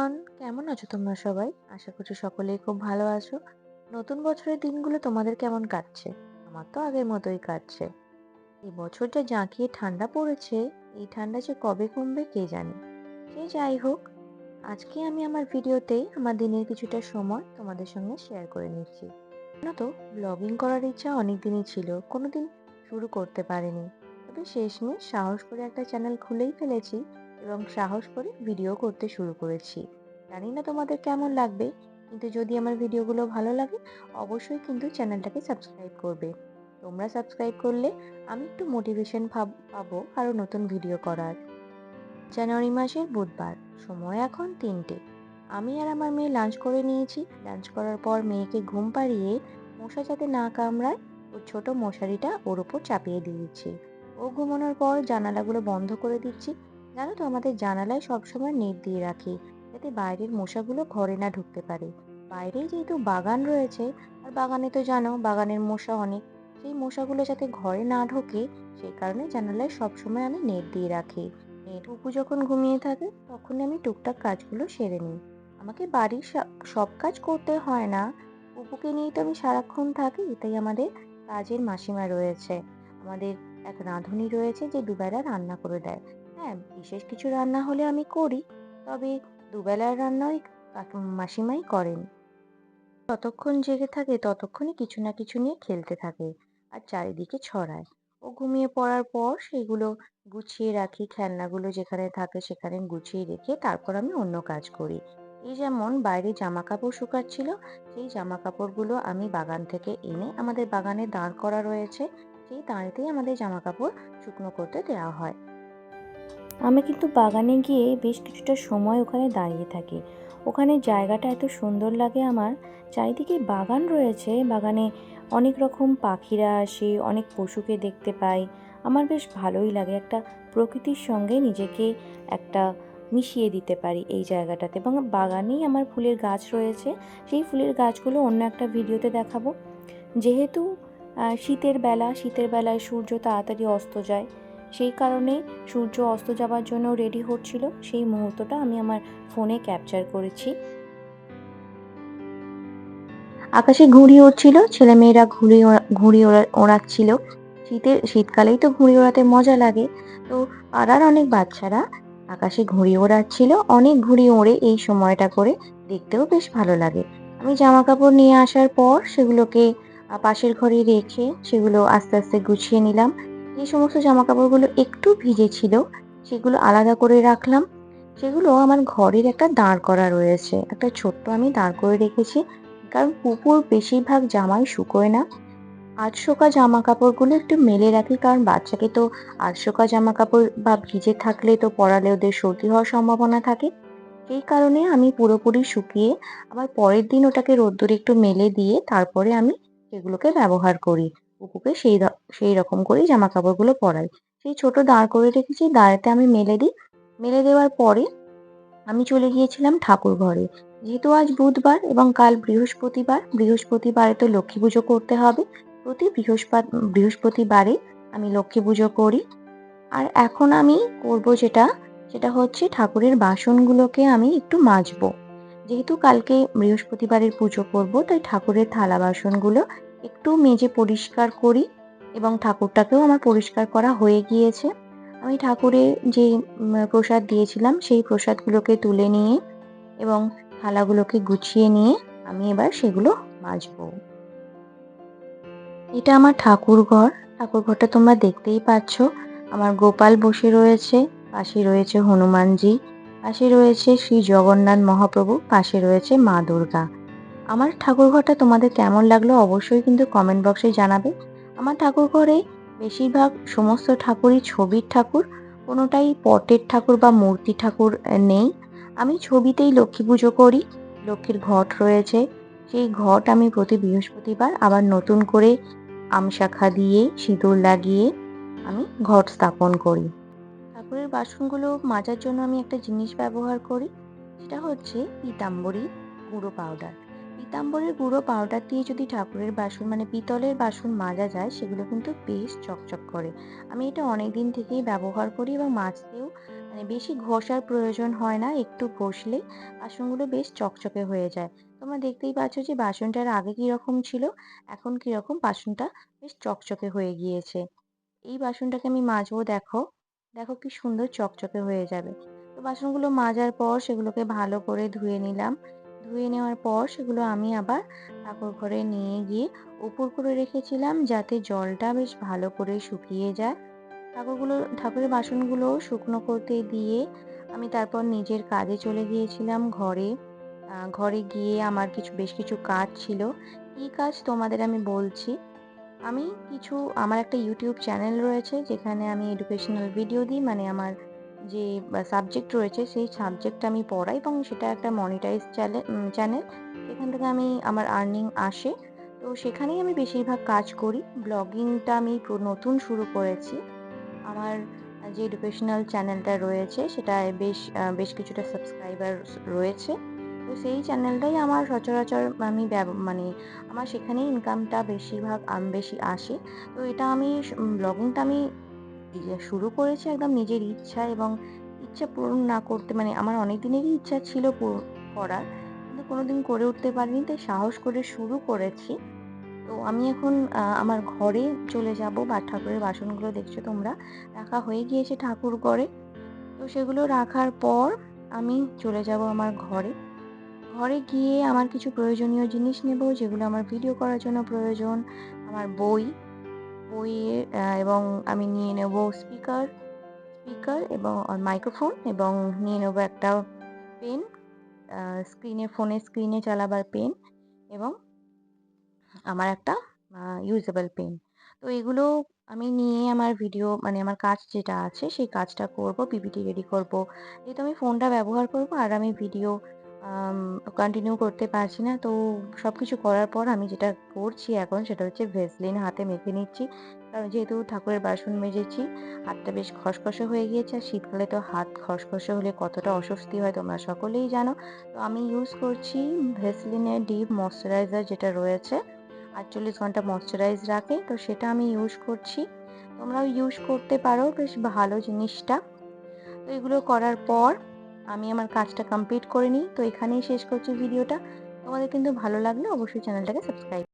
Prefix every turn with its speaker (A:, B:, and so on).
A: Everyone, কেমন আছো তোমরা সবাই? আশা করছি সকলেই খুব ভালো আছো। নতুন বছরের দিনগুলো তোমাদের কেমন কাটছে? আমার তো আগের মতোই কাটছে। এই বছর যা জাঁকিয়ে ঠান্ডা পড়েছে, এই ঠান্ডা যে কবে কমবে কে জানে। সে যাই হোক, আজকে আমি আমার ভিডিওতে আমার দিনের কিছুটা সময় তোমাদের সঙ্গে শেয়ার করে নিচ্ছি। জানো তো, ব্লগিং করার ইচ্ছা অনেক দিনই ছিল, কোনোদিন শুরু করতে পারিনি। তবে শেষমেশ সাহস করে একটা চ্যানেল খুলেই ফেলেছি এবং সাহস করে ভিডিও করতে শুরু করেছি। জানি না তোমাদের কেমন লাগবে, কিন্তু যদি আমার ভিডিওগুলো ভালো লাগে অবশ্যই কিন্তু চ্যানেলটাকে সাবস্ক্রাইব করবে। তোমরা সাবস্ক্রাইব করলে আমি একটু মোটিভেশন পাবো আরও নতুন ভিডিও করার। জানুয়ারি মাসের বুধবার, সময় এখন 3টে। আমি আর আমার মেয়ে লাঞ্চ করে নিয়েছি। লাঞ্চ করার পর মেয়েকে ঘুম পাড়িয়ে মশা যাতে না কামড়ায় ওর ছোট মশারিটা ওর ওপর চাপিয়ে দিয়েছি। ও ঘুমানোর পর জানালাগুলো বন্ধ করে দিচ্ছি। জানো তো, আমাদের জানালায় সবসময় নেট দিয়ে রাখি যাতে বাইরের মশাগুলো ঘরে না ঢুকতে পারে। বাইরেই যেহেতু বাগান রয়েছে, আর বাগানে তো জানো বাগানের মশা অনেক, সেই মশাগুলো যাতে ঘরে না ঢোকে সেই কারণে জানালায় সবসময় আমি নেট দিয়ে রাখি। টুকু যখন ঘুমিয়ে থাকে তখনই আমি টুকটাক কাজগুলো সেরে নিই। আমাকে বাড়ির সব কাজ করতে হয় না। পুপুকে নিয়েই তো আমি সারাক্ষণ থাকি, তাই আমাদের কাজের মাসিমা রয়েছে। আমাদের এক রাঁধুনি রয়েছে যে দুবেলা রান্না করে দেয়। হ্যাঁ, বিশেষ কিছু রান্না হলে আমি করি, তবে দুবেলার রান্নাই মাসিমাই করেন। যতক্ষণ জেগে থাকে ততক্ষণই কিছু না কিছু নিয়ে খেলতে থাকে আর চারিদিকে ছড়ায়। ও ঘুমিয়ে পড়ার পর সেগুলো গুছিয়ে রাখি, খেলনাগুলো যেখানে থাকে সেখানে গুছিয়ে রেখে তারপর আমি অন্য কাজ করি। এই যেমন বাইরে জামা কাপড় শুকাচ্ছিল, সেই জামা কাপড়গুলো আমি বাগান থেকে এনে আমাদের বাগানে দাঁড় করা রয়েছে, সেই দাঁড়েতেই আমাদের জামা কাপড় শুকনো করতে দেওয়া হয়। আমি কিন্তু বাগানে গিয়ে বেশ কিছুটা সময় ওখানে দাঁড়িয়ে থাকি। ওখানে জায়গাটা এত সুন্দর লাগে আমার। চারিদিকে বাগান রয়েছে, বাগানে অনেক রকম পাখিরা আসে, অনেক পশুকে দেখতে পাই। আমার বেশ ভালোই লাগে, একটা প্রকৃতির সঙ্গে নিজেকে একটা মিশিয়ে দিতে পারি এই জায়গাটাতে। এবং বাগানেই আমার ফুলের গাছ রয়েছে, সেই ফুলের গাছগুলো অন্য একটা ভিডিওতে দেখাবো। যেহেতু শীতের বেলায় সূর্য তাড়াতাড়ি অস্ত যায়, সেই কারণে সূর্য অস্ত যাবার জন্য রেডি হচ্ছিল, সেই মুহূর্তটা আমি আমার ফোনে ক্যাপচার করেছি। আকাশে ঘুড়ি উড়ছিল, ছেলেমেয়েরা ঘুড়ি ওড়াচ্ছিল। শীতকালেই তো ঘুড়ি ওড়াতে মজা লাগে। তো পাড়ার অনেক বাচ্চারা আকাশে ঘুড়ি ওড়াচ্ছিল, অনেক ঘুড়ি ওড়ে এই সময়টা করে, দেখতেও বেশ ভালো লাগে। আমি জামা কাপড় নিয়ে আসার পর সেগুলোকে পাশের ঘরে রেখে সেগুলো আস্তে আস্তে গুছিয়ে নিলাম। যে সমস্ত জামা কাপড়গুলো একটু ভিজে ছিল সেগুলো আলাদা করে রাখলাম। সেগুলো আমার ঘরের একটা দাঁড় করা রয়েছে, একটা ছোট্ট আমি দাঁড় করে রেখেছি, কারণ পুকুর বেশিরভাগ জামাই শুকোয় না। আধশোকা জামা কাপড়গুলো একটু মেলে রাখি, কারণ বাচ্চাকে তো আধশোকা জামা কাপড় বা ভিজে থাকলে তো পরালে ওদের সর্দি হওয়ার সম্ভাবনা থাকে। সেই কারণে আমি পুরোপুরি শুকিয়ে আবার পরের দিন ওটাকে রোদ্দুরে একটু মেলে দিয়ে তারপরে আমি সেগুলোকে ব্যবহার করি। পুকুকে সেই রকম করেই জামা কাপড়গুলো পরাই। সেই ছোট দাঁড় করে রেখেছি, দাঁড়েতে আমি মেলে দিই। মেলে দেওয়ার পরে আমি চলে গিয়েছিলাম ঠাকুর ঘরে। যেহেতু আজ বুধবার এবং কাল বৃহস্পতিবার, বৃহস্পতিবারে তো লক্ষ্মী পুজো করতে হবে। প্রতি বৃহস্পতিবারে আমি লক্ষ্মী পুজো করি। আর এখন আমি করব সেটা হচ্ছে ঠাকুরের বাসনগুলোকে আমি একটু মাজবো। যেহেতু কালকে বৃহস্পতিবারের পুজো করব, তাই ঠাকুরের থালা বাসনগুলো একটু মেজে পরিষ্কার করি এবং ঠাকুরটাকেও আমার পরিষ্কার করা হয়ে গিয়েছে। আমি ঠাকুরের যে প্রসাদ দিয়েছিলাম সেই প্রসাদগুলোকে তুলে নিয়ে এবং থালাগুলোকে গুছিয়ে নিয়ে আমি এবার সেগুলো মাজবো। এটা আমার ঠাকুর ঘর। ঠাকুর ঘরটা তোমরা দেখতেই পাচ্ছ। আমার গোপাল বসে রয়েছে, পাশে রয়েছে হনুমানজি, পাশে রয়েছে শ্রী জগন্নাথ মহাপ্রভু, পাশে রয়েছে মা দুর্গা। আমার ঠাকুর ঘরটা তোমাদের কেমন লাগলো অবশ্যই কিন্তু কমেন্ট বক্সে জানাবে। আমার ঠাকুর ঘরে বেশিরভাগ সমস্ত ঠাকুরই ছবির ঠাকুর, কোনোটাই পটের ঠাকুর বা মূর্তি ঠাকুর নেই। আমি ছবিতেই লক্ষ্মী পুজো করি। লক্ষ্মীর ঘট রয়েছে, সেই ঘট আমি প্রতি বৃহস্পতিবার আবার নতুন করে আমশাখা দিয়ে সিঁদুর লাগিয়ে আমি ঘট স্থাপন করি। ঠাকুরের বাসনগুলো মাজার জন্য আমি একটা জিনিস ব্যবহার করি, সেটা হচ্ছে পীতাম্বরী গুঁড়ো পাউডার। পীতাম্বরের গুঁড়ো পাউডার দিয়ে যদি ঠাকুরের বাসন মানে পিতলের বাসন মাজা যায় সেগুলো কিন্তু বেশ চকচক করে। আমি এটা অনেক দিন থেকেই ব্যবহার করি এবং মাজতেও মানে বেশি ঘষার প্রয়োজন হয় না, একটু ঘষলেই বাসনগুলো বেশ চকচকে হয়ে যায়। তোমরা দেখতেই পাচ্ছ যে বাসনটার আগে কিরকম ছিল, এখন কিরকম বাসনটা বেশ চকচকে হয়ে গিয়েছে। এই বাসনটাকে আমি মাজবো, দেখো, দেখো কি সুন্দর চকচকে হয়ে যাবে। তো বাসনগুলো মাজার পর সেগুলোকে ভালো করে ধুয়ে নিলাম। ধুয়ে নেওয়ার পর সেগুলো আমি আবার ঠাকুর ঘরে নিয়ে গিয়ে উপর করে রেখেছিলাম, যাতে জলটা বেশ ভালো করে শুকিয়ে যায়। ঠাকুরের বাসনগুলো শুকনো করতে দিয়ে আমি তারপর নিজের কাজে চলে গিয়েছিলাম ঘরে। ঘরে গিয়ে আমার বেশ কিছু কাজ ছিল। কি কাজ তোমাদের আমি বলছি। আমার একটা ইউটিউব চ্যানেল রয়েছে, যেখানে আমি এডুকেশনাল ভিডিও দিই। মানে আমার যে সাবজেক্ট রয়েছে সেই সাবজেক্ট আমি পড়াই, এবং সেটা একটা মনিটাইজ চ্যানেল। সেখান থেকে আমার আর্নিং আসে। তো সেখানেই আমি বেশিরভাগ কাজ করি। ব্লগিংটা আমি নতুন শুরু করেছি। আমার যে এডুকেশনাল চ্যানেলটা রয়েছে সেটায় বেশ কিছুটা সাবস্ক্রাইবার রয়েছে। তো সেই চ্যানেলটাই আমার সচরাচর আমি মানে আমার সেখানেই ইনকামটা বেশি আসে। তো এটা ব্লগিংটা আমি শুরু করেছি একদম নিজের ইচ্ছা, এবং ইচ্ছা পূরণ না করতে, মানে আমার অনেক দিনেরই ইচ্ছা ছিল করার, কিন্তু কোনোদিন করে উঠতে পারিনি, তাই সাহস করে শুরু করেছি। তো আমি এখন আমার ঘরে চলে যাব, বা ঠাকুরের বাসনগুলো দেখছো তোমরা রাখা হয়ে গিয়েছে ঠাকুর ঘরে। তো সেগুলো রাখার পর আমি চলে যাব আমার ঘরে। ঘরে গিয়ে আমার কিছু প্রয়োজনীয় জিনিস নেব, যেগুলো আমার ভিডিও করার জন্য প্রয়োজন। আমার এবং আমি নিয়ে নেব স্পিকার স্পিকার এবং মাইক্রোফোন, এবং নিয়ে নেব একটা পেন, ফোনের স্ক্রিনে চালাবার পেন, এবং আমার একটা ইউজেবল পেন। তো এগুলো আমি নিয়ে আমার মানে আমার কাজ যেটা আছে সেই কাজটা করব, পিপিটি রেডি করব। যেহেতু আমি ফোনটা ব্যবহার করব আর আমি ভিডিও কন্টিনিউ করতে পারছি না, তো সবকিছু করার পর আমি যেটা করছি এখন সেটা হচ্ছে ভেসলিন হাতে মেখে নিচ্ছি। কারণ যেহেতু ঠাকুরের বাসন মেজেছি, হাতটা বেশ খসখসে হয়ে গিয়েছে, আর শীতকালে তো হাত খসখসে হলে কতটা অস্বস্তি হয় তোমরা সকলেই জানো। তো আমি ইউজ করছি ভেসলিনের ডিপ ময়শ্চারাইজার, যেটা রয়েছে ৪৮ ঘন্টা ময়শ্চারাইজ রাখে, তো সেটা আমি ইউজ করছি। তোমরাও ইউজ করতে পারো, বেশ ভালো জিনিসটা। তো এগুলো করার পর আমি আমার কাজটা কমপ্লিট করে নিই। তো এখানেই শেষ করছি ভিডিওটা। তোমাদের কিন্তু ভালো লাগলে অবশ্যই চ্যানেলটাকে সাবস্ক্রাইব